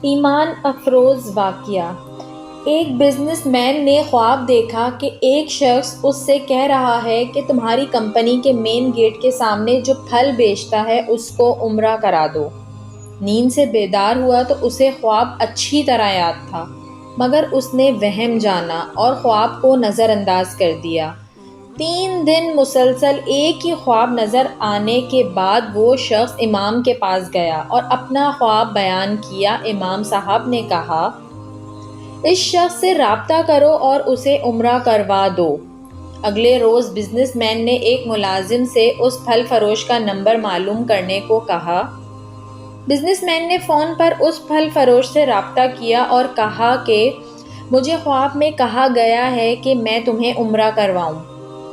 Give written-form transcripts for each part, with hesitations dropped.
ایمان افروز واقعہ۔ ایک بزنس مین نے خواب دیکھا کہ ایک شخص اس سے کہہ رہا ہے کہ تمہاری کمپنی کے مین گیٹ کے سامنے جو پھل بیچتا ہے اس کو عمرہ کرا دو۔ نیند سے بیدار ہوا تو اسے خواب اچھی طرح یاد تھا، مگر اس نے وہم جانا اور خواب کو نظر انداز کر دیا۔ 3 دن مسلسل ایک ہی خواب نظر آنے کے بعد وہ شخص امام کے پاس گیا اور اپنا خواب بیان کیا۔ امام صاحب نے کہا، اس شخص سے رابطہ کرو اور اسے عمرہ کروا دو۔ اگلے روز بزنس مین نے ایک ملازم سے اس پھل فروش کا نمبر معلوم کرنے کو کہا۔ بزنس مین نے فون پر اس پھل فروش سے رابطہ کیا اور کہا کہ مجھے خواب میں کہا گیا ہے کہ میں تمہیں عمرہ کرواؤں،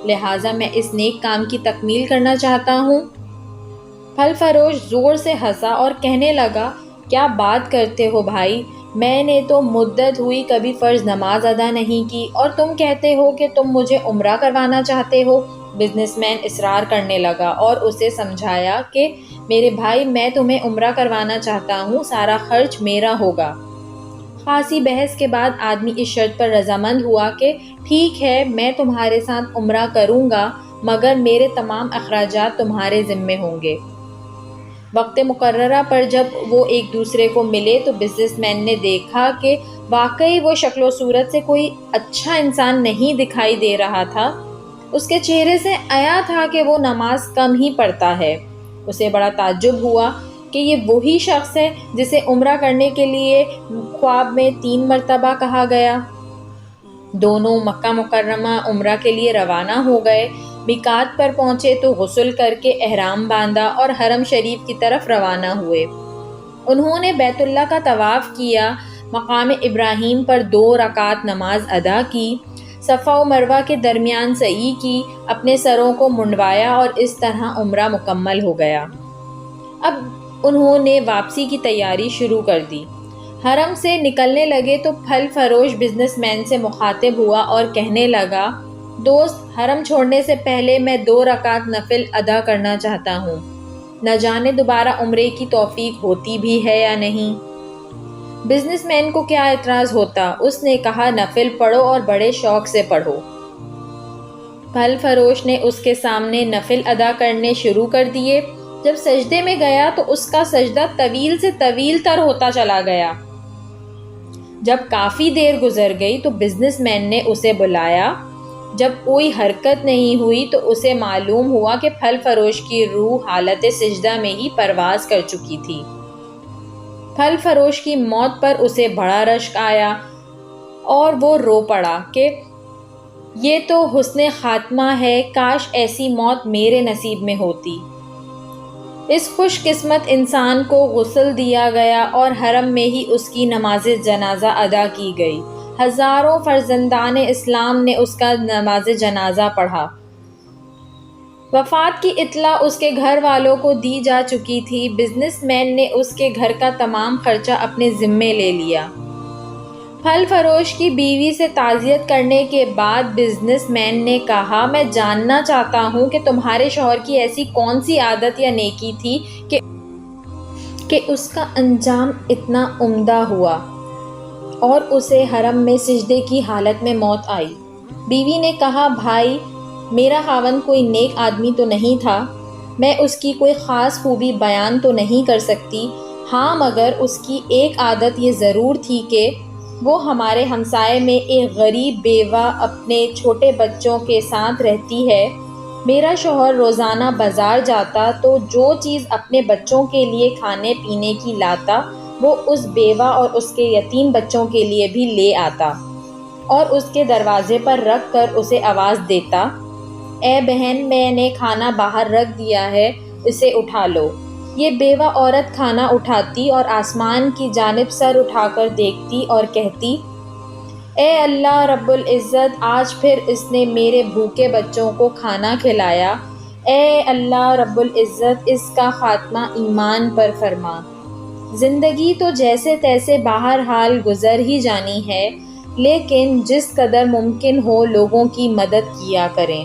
لہٰذا میں اس نیک کام کی تکمیل کرنا چاہتا ہوں۔ پھل فروش زور سے ہنسا اور کہنے لگا، کیا بات کرتے ہو بھائی، میں نے تو مدت ہوئی کبھی فرض نماز ادا نہیں کی اور تم کہتے ہو کہ تم مجھے عمرہ کروانا چاہتے ہو۔ بزنس مین اصرار کرنے لگا اور اسے سمجھایا کہ میرے بھائی، میں تمہیں عمرہ کروانا چاہتا ہوں، سارا خرچ میرا ہوگا۔ خاصی بحث کے بعد آدمی اس شرط پر رضامند ہوا کہ ٹھیک ہے، میں تمہارے ساتھ عمرہ کروں گا، مگر میرے تمام اخراجات تمہارے ذمے ہوں گے۔ وقت مقررہ پر جب وہ ایک دوسرے کو ملے تو بزنس مین نے دیکھا کہ واقعی وہ شکل و صورت سے کوئی اچھا انسان نہیں دکھائی دے رہا تھا۔ اس کے چہرے سے عیاں تھا کہ وہ نماز کم ہی پڑھتا ہے۔ اسے بڑا تعجب ہوا کہ یہ وہی شخص ہے جسے عمرہ کرنے کے لیے خواب میں 3 مرتبہ کہا گیا۔ دونوں مکہ مکرمہ عمرہ کے لیے روانہ ہو گئے۔ میقات پر پہنچے تو غسل کر کے احرام باندھا اور حرم شریف کی طرف روانہ ہوئے۔ انہوں نے بیت اللہ کا طواف کیا، مقام ابراہیم پر 2 رکعت نماز ادا کی، صفا و مروہ کے درمیان سعی کی، اپنے سروں کو منڈوایا اور اس طرح عمرہ مکمل ہو گیا۔ اب انہوں نے واپسی کی تیاری شروع کر دی۔ حرم سے نکلنے لگے تو پھل فروش بزنس مین سے مخاطب ہوا اور کہنے لگا، دوست، حرم چھوڑنے سے پہلے میں 2 رکعت نفل ادا کرنا چاہتا ہوں، نہ جانے دوبارہ عمرے کی توفیق ہوتی بھی ہے یا نہیں۔ بزنس مین کو کیا اعتراض ہوتا، اس نے کہا، نفل پڑھو اور بڑے شوق سے پڑھو۔ پھل فروش نے اس کے سامنے نفل ادا کرنے شروع کر دیے۔ جب سجدے میں گیا تو اس کا سجدہ طویل سے طویل تر ہوتا چلا گیا۔ جب کافی دیر گزر گئی تو بزنس مین نے اسے بلایا۔ جب کوئی حرکت نہیں ہوئی تو اسے معلوم ہوا کہ پھل فروش کی روح حالت سجدہ میں ہی پرواز کر چکی تھی۔ پھل فروش کی موت پر اسے بڑا رشک آیا اور وہ رو پڑا کہ یہ تو حسن خاتمہ ہے، کاش ایسی موت میرے نصیب میں ہوتی۔ اس خوش قسمت انسان کو غسل دیا گیا اور حرم میں ہی اس کی نماز جنازہ ادا کی گئی۔ ہزاروں فرزندان اسلام نے اس کا نماز جنازہ پڑھا۔ وفات کی اطلاع اس کے گھر والوں کو دی جا چکی تھی۔ بزنس مین نے اس کے گھر کا تمام خرچہ اپنے ذمے لے لیا۔ پھل فروش کی بیوی سے تعزیت کرنے کے بعد بزنس مین نے کہا، میں جاننا چاہتا ہوں کہ تمہارے شوہر کی ایسی کون سی عادت یا نیکی تھی کہ اس کا انجام اتنا عمدہ ہوا اور اسے حرم میں سجدے کی حالت میں موت آئی۔ بیوی نے کہا، بھائی، میرا خاوند کوئی نیک آدمی تو نہیں تھا، میں اس کی کوئی خاص خوبی بیان تو نہیں کر سکتی، ہاں مگر اس کی ایک عادت یہ ضرور تھی کہ وہ ہمارے ہمسائے میں ایک غریب بیوہ اپنے چھوٹے بچوں کے ساتھ رہتی ہے۔ میرا شوہر روزانہ بازار جاتا تو جو چیز اپنے بچوں کے لیے کھانے پینے کی لاتا وہ اس بیوہ اور اس کے یتیم بچوں کے لیے بھی لے آتا اور اس کے دروازے پر رکھ کر اسے آواز دیتا، اے بہن، میں نے کھانا باہر رکھ دیا ہے، اسے اٹھا لو۔ یہ بیوہ عورت کھانا اٹھاتی اور آسمان کی جانب سر اٹھا کر دیکھتی اور کہتی، اے اللہ رب العزت، آج پھر اس نے میرے بھوکے بچوں کو کھانا کھلایا، اے اللہ رب العزت، اس کا خاتمہ ایمان پر فرما۔ زندگی تو جیسے تیسے بہرحال گزر ہی جانی ہے، لیکن جس قدر ممکن ہو لوگوں کی مدد کیا کریں۔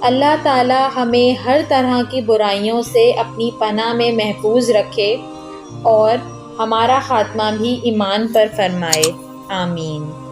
اللہ تعالی ہمیں ہر طرح کی برائیوں سے اپنی پناہ میں محفوظ رکھے اور ہمارا خاتمہ بھی ایمان پر فرمائے، آمین۔